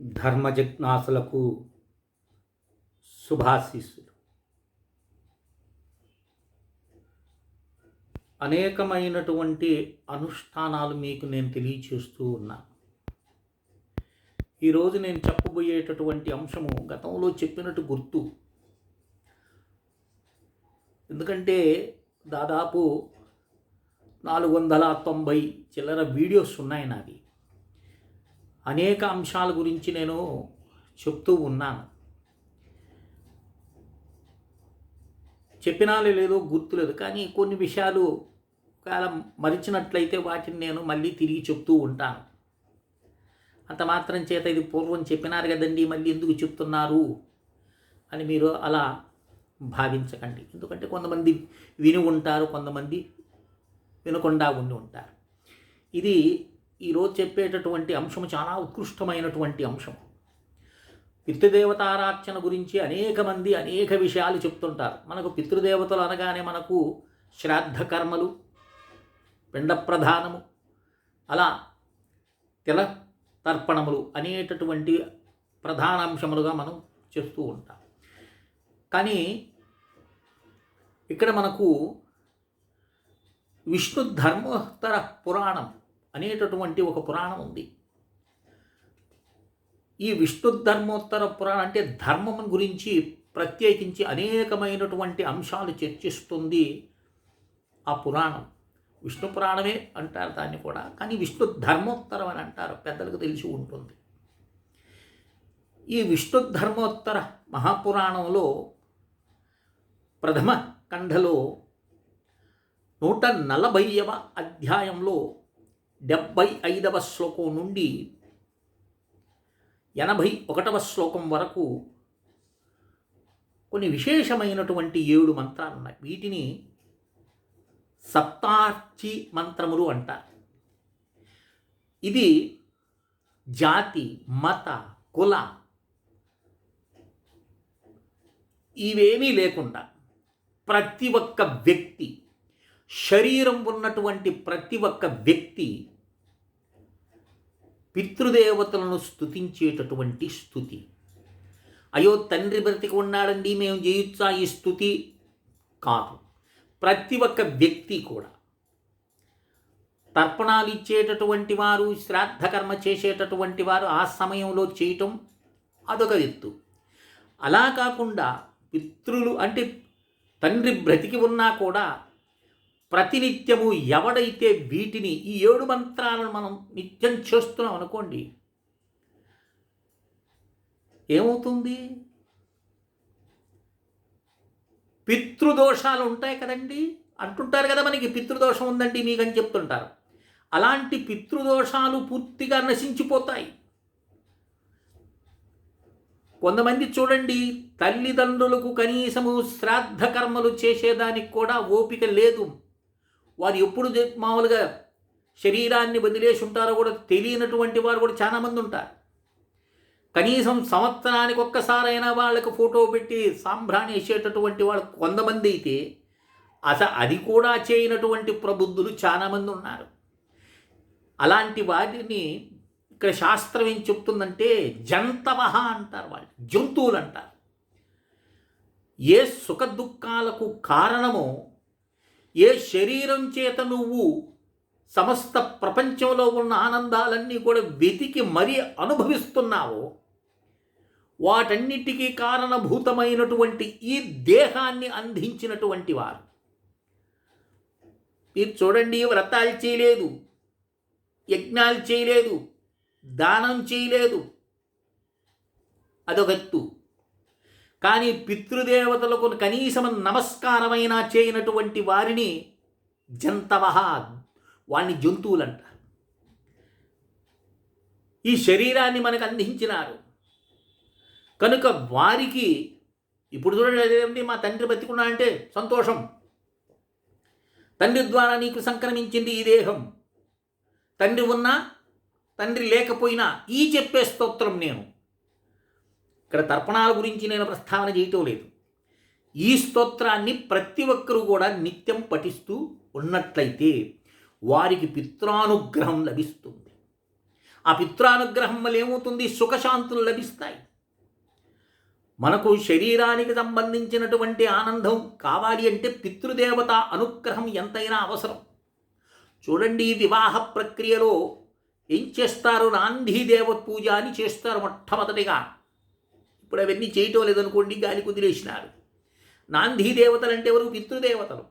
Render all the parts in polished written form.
ధర్మజిజ్ఞాసులకు శుభాశీస్సులు. అనేకమైనటువంటి అనుష్ఠానాలు మీకు నేను తెలియచేస్తూ ఉన్నాను. ఈరోజు నేను చెప్పబోయేటటువంటి అంశము గతంలో చెప్పినట్టు గుర్తు. ఎందుకంటే దాదాపు 490 చిల్లర వీడియోస్ ఉన్నాయి నావి. అనేక అంశాల గురించి నేను చెప్తూ ఉన్నాను. చెప్పినాలే లేదో గుర్తులేదు, కానీ కొన్ని విషయాలు ఒకవేళ మరిచినట్లయితే వాటిని నేను మళ్ళీ తిరిగి చెప్తూ ఉంటాను. అంత మాత్రం చేత ఇది పూర్వం చెప్పినారు కదండి మళ్ళీ ఎందుకు చెప్తున్నారు అని మీరు అలా భావించకండి. ఎందుకంటే కొంతమంది విని ఉంటారు, కొంతమంది వినకుండా ఉండి ఉంటారు. ఇది ఈరోజు చెప్పేటటువంటి అంశం చాలా ఉత్కృష్టమైనటువంటి అంశం. పితృదేవతారార్చన గురించి అనేక మంది అనేక విషయాలు చెప్తుంటారు. మనకు పితృదేవతలు అనగానే మనకు శ్రాద్ధ కర్మలు, పిండ ప్రధానము, అలా తిల తర్పణములు అనేటటువంటి ప్రధాన అంశములుగా మనం చేస్తూ ఉంటాం. కానీ ఇక్కడ మనకు విష్ణు ధర్మోత్తర పురాణం అనేటటువంటి ఒక పురాణం ఉంది. ఈ విష్ణు ధర్మోత్తర పురాణం అంటే ధర్మం గురించి ప్రత్యేకించి అనేకమైనటువంటి అంశాలు చర్చిస్తుంది ఆ పురాణం. విష్ణు పురాణమే అంటారు దాన్ని కూడా, కానీ విష్ణు ధర్మోత్తరం అని అంటారు, పెద్దలకు తెలిసి ఉంటుంది. ఈ విష్ణు ధర్మోత్తర మహాపురాణంలో ప్రథమ ఖండలో 140వ అధ్యాయంలో 75వ శ్లోకం నుండి 81వ శ్లోకం వరకు కొన్ని విశేషమైనటువంటి 7 మంత్రాలు ఉన్నాయి. వీటిని సప్తార్చి మంత్రములు అంటారు. ఇది జాతి, మత, కుల ఇవేమీ లేకుండా ప్రతి ఒక్క వ్యక్తి, శరీరం ఉన్నటువంటి ప్రతి ఒక్క వ్యక్తి పితృదేవతలను స్తుతించేటటువంటి స్తుతి. అయ్యో తండ్రి బ్రతికి ఉన్నాడండి మేము చేయొచ్చా ఈ స్తుతి కాదు. ప్రతి ఒక్క వ్యక్తి కూడా తర్పణాలు ఇచ్చేటటువంటి వారు, శ్రాద్ధకర్మ చేసేటటువంటి వారు ఆ సమయంలో చేయటం అదొక ఎత్తు. అలా కాకుండా పితృలు అంటే తండ్రి బ్రతికి ఉన్నా కూడా ప్రతినిత్యము ఎవడైతే వీటిని ఈ 7 మంత్రాలను మనం నిత్యం చేస్తున్నాం అనుకోండి, ఏమవుతుంది? పితృదోషాలు ఉంటాయి కదండి అంటుంటారు కదా, మనకి పితృదోషం ఉందండి మీకని చెప్తుంటారు. అలాంటి పితృదోషాలు పూర్తిగా నశించిపోతాయి. కొంతమంది చూడండి, తల్లిదండ్రులకు కనీసము శ్రాద్ధ కర్మలు చేసేదానికి కూడా ఓపిక లేదు. వారు ఎప్పుడు మామూలుగా శరీరాన్ని వదిలేసి ఉంటారో కూడా తెలియనటువంటి వారు కూడా చాలామంది ఉంటారు. కనీసం సంవత్సరానికి ఒక్కసారైనా వాళ్ళకు ఫోటో పెట్టి సాంబ్రాణి వేసేటటువంటి వాళ్ళు కొంతమంది అయితే, అసలు అది కూడా చేయనటువంటి ప్రబుద్ధులు చాలామంది ఉన్నారు. అలాంటి వాటిని ఇక్కడ శాస్త్రం ఏం చెప్తుందంటే జంతవహ అంటారు, వాళ్ళు జంతువులు అంటారు. ఏ సుఖ దుఃఖాలకు కారణమో, ఏ శరీరం చేత నువ్వు సమస్త ప్రపంచంలో ఉన్న ఆనందాలన్నీ కూడా వెతికి మరీ అనుభవిస్తున్నావో, వాటన్నిటికీ కారణభూతమైనటువంటి ఈ దేహాన్ని అందించినటువంటి వారు. మీరు చూడండి, వ్రతాలు చేయలేదు, యజ్ఞాలు చేయలేదు, దానం చేయలేదు, అదొకత్తు. కానీ పితృదేవతలకు కనీసం నమస్కారమైనా చేయనటువంటి వారిని జంతవహ, వాణ్ణి జంతువులంట. ఈ శరీరాన్ని మనకు అందించినారు కనుక వారికి ఇప్పుడు చూడండి, మా తండ్రి బతికున్నా అంటే సంతోషం, తండ్రి ద్వారా నీకు సంక్రమించింది ఈ దేహం. తండ్రి ఉన్నా తండ్రి లేకపోయినా ఈ చెప్పే స్తోత్రం నేను ఇక్కడ తర్పణాల గురించి నేను ప్రస్తావన చేయటం లేదు. ఈ స్తోత్రాన్ని ప్రతి ఒక్కరూ కూడా నిత్యం పఠిస్తూ ఉన్నట్లయితే వారికి పిత్రానుగ్రహం లభిస్తుంది. ఆ పితృానుగ్రహం వల్ల ఏమవుతుంది? సుఖశాంతులు లభిస్తాయి. మనకు శరీరానికి సంబంధించినటువంటి ఆనందం కావాలి అంటే పితృదేవత అనుగ్రహం ఎంతైనా అవసరం. చూడండి, వివాహ ప్రక్రియలో ఏం చేస్తారు? నాందీదేవ పూజ అని చేస్తారు మొట్టమొదటిగా. ఇప్పుడు అవన్నీ చేయటం లేదనుకోండి, గాలి కుదిలేసినారు. నాందీదేవతలు అంటే ఎవరు? పితృదేవతలు.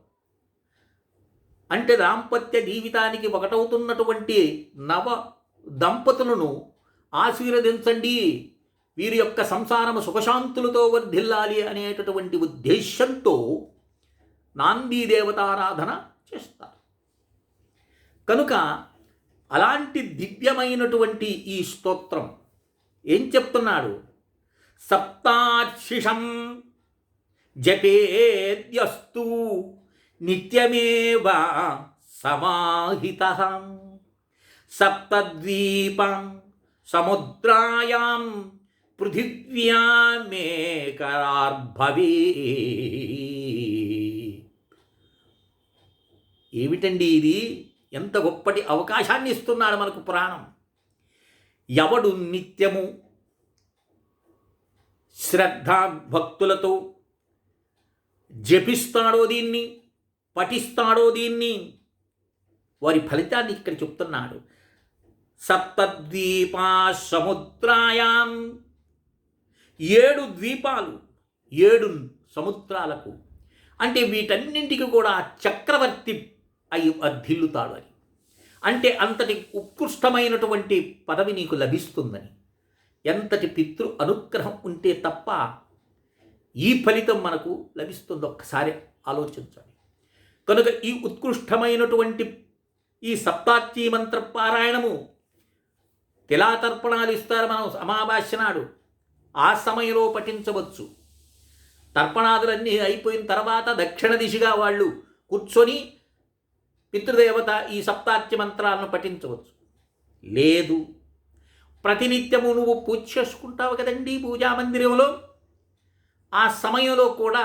అంటే దాంపత్య జీవితానికి ఒకటవుతున్నటువంటి నవ దంపతులను ఆశీర్వదించండి, వీరి యొక్క సంసారము సుఖశాంతులతో వర్ధిల్లాలి అనేటటువంటి ఉద్దేశ్యంతో నాందీ దేవతారాధన చేస్తారు. కనుక అలాంటి దివ్యమైనటువంటి ఈ స్తోత్రం ఏం చెప్తున్నాడు? సప్తార్షిషం జపేద్యస్తు నిత్యమేవ సమాహితః సప్తద్వీపం సముద్రాయాం పృథివ్యామేకరార్భవే. ఏమిటండి ఇది? ఎంత గొప్పటి అవకాశాన్ని ఇస్తున్నాడు మనకు పురాణం. ఎవడు నిత్యము శ్రద్ధాభక్తులతో జపిస్తాడో దీన్ని, పఠిస్తాడో దీన్ని, వారి ఫలితాన్ని ఇక్కడ చెప్తున్నాడు. సప్తద్వీపా సముద్రాయాం, 7 ద్వీపాలు 7 సముద్రాలకు, అంటే వీటన్నింటికి కూడా చక్రవర్తి అయి వర్ధిల్లుతాడు అని. అంటే అంతటి ఉత్కృష్టమైనటువంటి పదవి నీకు లభిస్తుందని. ఎంతటి పితృ అనుగ్రహం ఉంటే తప్ప ఈ ఫలితం మనకు లభిస్తుందో ఒక్కసారి ఆలోచించాలి. కనుక ఈ ఉత్కృష్టమైనటువంటి ఈ సప్తార్చీ మంత్ర పారాయణము, తిలాతర్పణాలు ఇస్తారు మనం అమావాస్య నాడు, ఆ సమయంలో పఠించవచ్చు. తర్పణాదులన్నీ అయిపోయిన తర్వాత దక్షిణ దిశగా వాళ్ళు కూర్చొని పితృదేవత ఈ సప్తార్చి మంత్రాలను పఠించవచ్చు. లేదు, ప్రతినిత్యము నువ్వు పూజ చేసుకుంటావు కదండి పూజా మందిరంలో, ఆ సమయంలో కూడా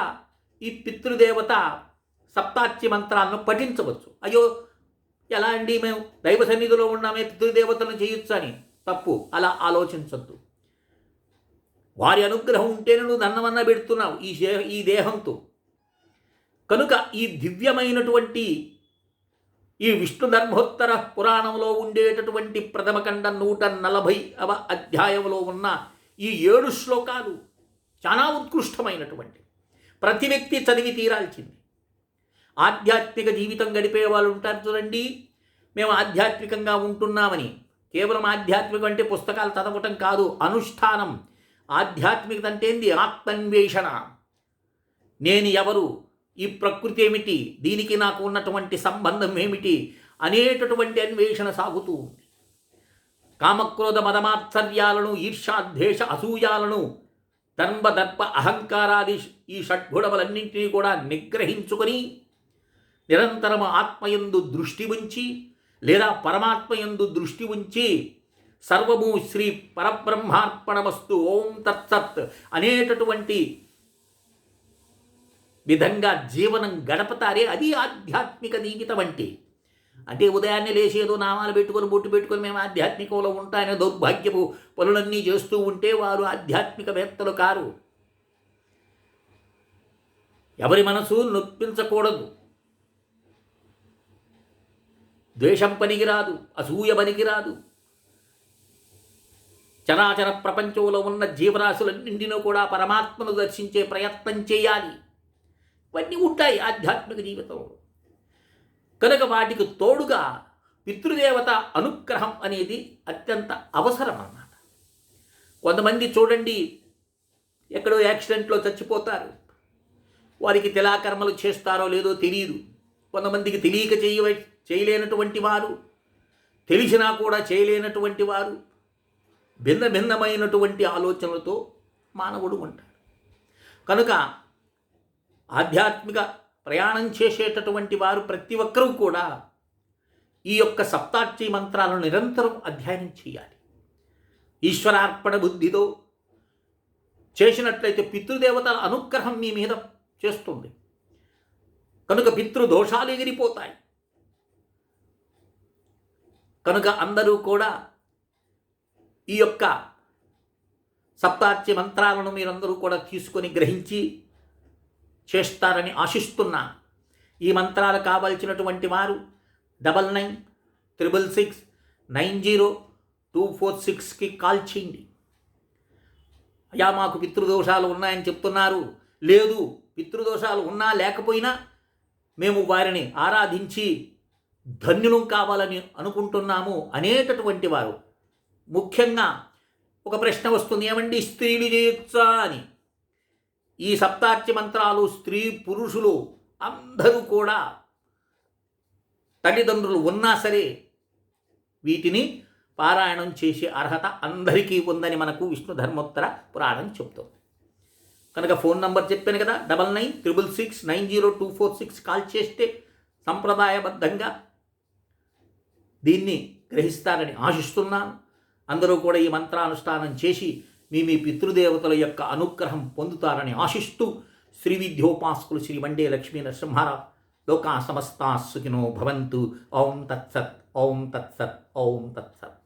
ఈ పితృదేవత సప్తార్చి మంత్రాలను పఠించవచ్చు. అయ్యో ఎలా అండి, మేము దైవ సన్నిధిలో ఉన్నామే, పితృదేవతలను చేయొచ్చు అని తప్పు. అలా ఆలోచించద్దు. వారి అనుగ్రహం ఉంటేనే నువ్వు దన్నమన్నా పెడుతున్నావు ఈ దేహంతో. కనుక ఈ దివ్యమైనటువంటి ఈ విష్ణు ధర్మోత్తర పురాణంలో ఉండేటటువంటి ప్రథమఖండ 140వ అధ్యాయంలో ఉన్న ఈ 7 శ్లోకాలు చాలా ఉత్కృష్టమైనటువంటి, ప్రతి వ్యక్తి చదివి తీరాల్సింది. ఆధ్యాత్మిక జీవితం గడిపే వాళ్ళు ఉంటారు చూడండి, మేము ఆధ్యాత్మికంగా ఉంటున్నామని. కేవలం ఆధ్యాత్మికం అంటే పుస్తకాలు చదవటం కాదు, అనుష్ఠానం. ఆధ్యాత్మికత అంటే ఏంది? ఆత్మన్వేషణ. నేను ఎవరు, ఈ ప్రకృతి ఏమిటి, దీనికి నాకు ఉన్నటువంటి సంబంధం ఏమిటి అనేటటువంటి అన్వేషణ సాగుతూ ఉంది. కామక్రోధ మదమాత్సర్యాలను, ఈర్ష్యాద్వేష అసూయాలను, దర్ప అహంకారాది ఈ షడ్గుణములన్నింటినీ కూడా నిగ్రహించుకొని నిరంతరము ఆత్మయందు దృష్టి ఉంచి, లేదా పరమాత్మయందు దృష్టి ఉంచి, సర్వము శ్రీ పరబ్రహ్మార్పణమస్తు ఓం తత్సత్ అనేటటువంటి విధంగా జీవనం గడపతారే, అది ఆధ్యాత్మిక జీవితం అంటే ఉదయాన్నే లేచేదో నామాలు పెట్టుకొని బొట్టు పెట్టుకొని మేము ఆధ్యాత్మికంలో ఉంటాయనే దౌర్భాగ్యపు పనులన్నీ చేస్తూ ఉంటే వారు ఆధ్యాత్మికవేత్తలు కారు. ఎవరి మనసు నొప్పించకూడదు. ద్వేషం పనికిరాదు, అసూయ పనికిరాదు. చరాచర ప్రపంచంలో ఉన్న జీవరాశులన్నింటినూ కూడా పరమాత్మను దర్శించే ప్రయత్నం చేయాలి. ఇవన్నీ ఉంటాయి ఆధ్యాత్మిక జీవితంలో. కనుక వాటికి తోడుగా పితృదేవత అనుగ్రహం అనేది అత్యంత అవసరం అన్నమాట. కొంతమంది చూడండి, ఎక్కడో యాక్సిడెంట్లో చచ్చిపోతారు. వారికి తిలాకర్మలు చేస్తారో లేదో తెలియదు. కొంతమందికి తెలియక చేయలేనటువంటి వారు, తెలిసినా కూడా చేయలేనటువంటి వారు, భిన్న భిన్నమైనటువంటి ఆలోచనలతో మానవుడు ఉంటాడు. కనుక ఆధ్యాత్మిక ప్రయాణం చేసేటటువంటి వారు ప్రతి ఒక్కరూ కూడా ఈ యొక్క సప్తార్చీ మంత్రాలను నిరంతరం అధ్యయనం చేయాలి. ఈశ్వరార్పణ బుద్ధితో చేసినట్లయితే పితృదేవతల అనుగ్రహం మీ మీద చేస్తుంది. కనుక పితృదోషాలు ఎగిరిపోతాయి. కనుక అందరూ కూడా ఈ యొక్క సప్తార్చి మంత్రాలను మీరందరూ కూడా తీసుకొని గ్రహించి చేస్తారని ఆశిస్తున్నాను. ఈ మంత్రాలు కావాల్సినటువంటి వారు 9966690246కి కాల్ చేయండి. అయ్యా మాకు పితృదోషాలు ఉన్నాయని చెప్తున్నారు. లేదు, పితృదోషాలు ఉన్నా లేకపోయినా మేము వారిని ఆరాధించి ధన్యులం కావాలని అనుకుంటున్నాము అనేటటువంటి వారు ముఖ్యంగా ఒక ప్రశ్న వస్తుంది, ఏమండి స్త్రీలు చేయొచ్చా అని. ఈ సప్తార్చి మంత్రాలు స్త్రీ పురుషులు అందరూ కూడా తల్లిదండ్రులు ఉన్నా సరే వీటిని పారాయణం చేసే అర్హత అందరికీ ఉందని మనకు విష్ణు ధర్మోత్తర పురాణం చెప్తుంది. కనుక ఫోన్ నంబర్ చెప్పాను కదా, 9966690246 కాల్ చేస్తే సంప్రదాయబద్ధంగా దీన్ని గ్రహిస్తారని ఆశిస్తున్నాను. అందరూ కూడా ఈ మంత్రానుష్ఠానం చేసి మీ పితృదేవతల యొక్క అనుగ్రహం పొందుతారని ఆశిస్తూ శ్రీ విద్యోపాసకులు శ్రీ వండే లక్ష్మీ నరసింహారావు లోకా సమస్తా సుఖినో భవంతు. ఓం తత్సత్, ఓం తత్సత్, ఓం తత్సత్.